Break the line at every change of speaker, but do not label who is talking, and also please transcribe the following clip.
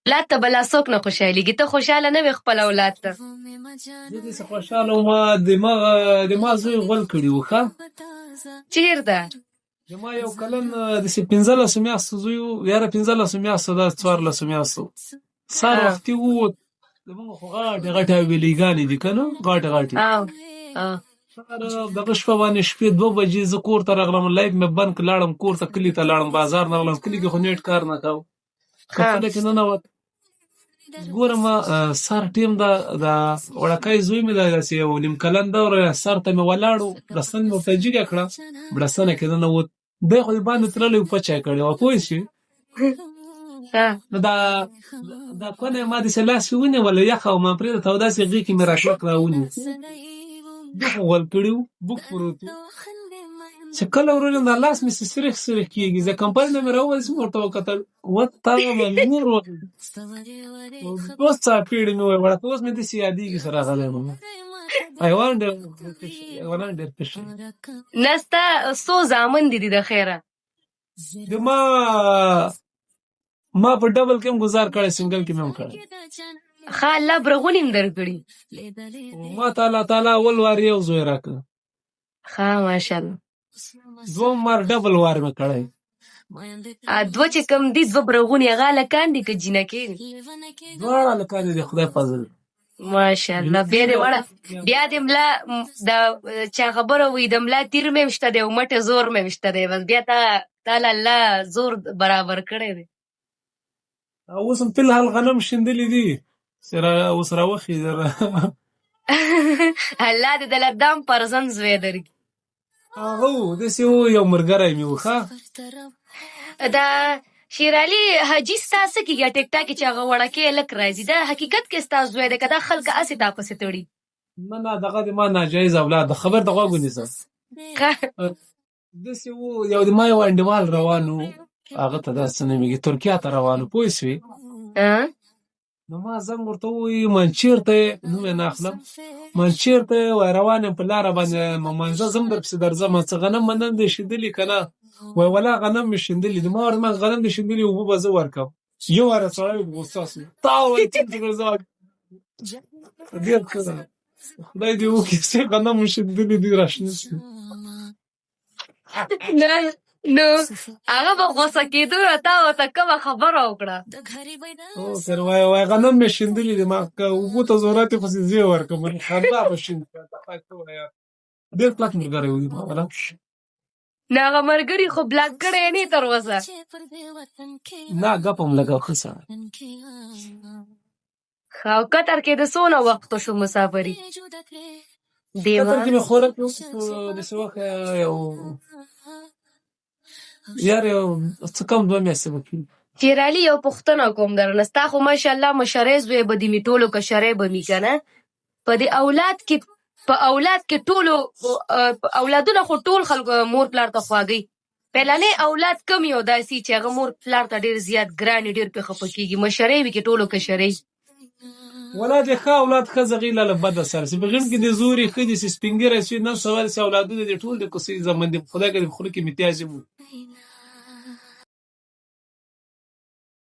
اولاد ته به لا څوک نه خوشحالېږي. ته خوشحاله نه وې خپل اولاد ته؟
زه داسې خوشحاله وم د ما زوی غول کړي وو ښه.
چېرته؟
د ما یو کلن داسې 15 میاشتو زوی وو، یاره 15 میاشتو دا 14 میاشتو سهار وختي ووت. زمونږ خو غاټې غاټې حویلیګانې دي که نه، غاټې غاټې. دغه شپه باندې شپې 2 بجې زه کور ته راغلم، لایټ مې بند کړ، لاړم کور ته، کلي ته لاړم، بازار نه راغلم. کلي کې خو نیټ کار نه کوه، خپله کې ننوت. ګورم سر ټیم د وړکی زوی مې داسې یو نیم کلن ده، سر ته مې ولاړ و، بړستن مې ورته جګه کړه، بړستنه کې ننوت. دی خو د باندې تللی و، پچه یې کړې وه، پوه شوې. نو دا کونه یې ما داسې لاس کې ونیوله، یخه وه، ما پرېږده او داسې غېږ کې مې راکلک راونیو. بوک غول کړي وو، بوک پروت و. چې کله ورولم دا لاس مې سریخ سریخ کېږي، زه کمپاین نه مې راوباسي، مې ورته وکتل، وته مور وکړ، اوس څاپېړې مې وویل وړه، اوس مې داسې یادېږي چې راغلی وم. حیوان ډېر حیوانان ډېر پشي.
نه ستا څو زامن دي د خیره؟
د ما په ډبل کې هم ګزار کړی، سنګل کې مې هم کړی.
ښه الله برغونې هم درکړي.
ما ته الله تعالی اول وار یو زوی راکړه.
ښه ماشاءالله.
دوم وار ډبل وار مې کړی.
دوه چې کوم دي، 2 برغونې، هغه هلکان دي که جینکې دي؟
دواړه هلکان دي، خدای فضل.
ماشاءالله. بیا دې وړه، بیا دې ملا د چا خبره وي، د ملا تیر مې وشته دی او مټې زور مې وشته دی، بس بیا تاله الله زور برابر کړی دی.
اوس هم فلحال غنم شیندلي دي، اوس راوخي.
الله دې د لدام فرزند زوی درکړي.
هغه داسې و، یو ملګری مې و ښه.
دا شیرعلي حاجي ستا څه کېږي ټیک ټاک کې چې هغه وړکی هلک راځي، دا حقیقت کې ستا زوی دی که دا خلک هسې تا پسې تړي؟
نه دغه د ما ناجایز اولاد د خبر د غوږ ونیسه. داسې و، یو د ما یو انډیوال روان و، هغه ته داسې نومېږي، ترکیه ته روان و، پوه شوې. نو ما زنګ ورته ووایي من چېرته یې، نوم یې نه اخلم، من چېرته یې، وایي روان یم په لاره باندې منځه ځم، درپسې درځم. څه غنم منم دې شیندلي که نه؟ وایي والله غنم مې شیندلي دي. ما ورته ویل غنم دې شیندلي، اوبه به زه ورکړم. یو واره سړی په غوسه شو، تا ووایي ډېر ښه ده، خدای دې وکړي چې غنم مې شیندلي دي راشنه شي.
نو هغه به غوسه کېدو، تا ورته کومه خبره وکړه؟
وایي غنم مې شیندلي دي، ما که اوبو ته ضرورت یې خو زه یې ورکړم، خندا به شیند کړه. ډېر کلک ملګری و ما والا.
نو هغه ملګري خو بلاک کړی یې نه تر اوسه؟
نه ګپ هم لګاو، ښه سړی.
ښه، او قطر کې د څونه وخت شو مسافري؟
قطر کې مې خوراک داسې وخت یو څه کم 2 میاشتې به کېږي.
شیرعلي یو پوښتنه کوم درنه، ستا خو ماشاءالله مشری زوی به دې مې ټولو کشری به مې که نه، په دې اولاد کې ټولو اولادونه خو ټول خلکو مور پلار ته خواږئ، پهلنی اولاد کم یو داسې چې هغه مور پلار ته ډېر زیات ګران یې، ډېر پرې خفه کېږي، مشری وي کې ټولو کشرۍ؟
ولا د ښه اولاد ښځه غېله له بده سره چې په غېږ کې د زورې ښځې چې سپین ږیری شوي، نن سبا داسې اولادونه دي ټول د کوڅې زمن دي، خدای که د خوله کې متیازې وي.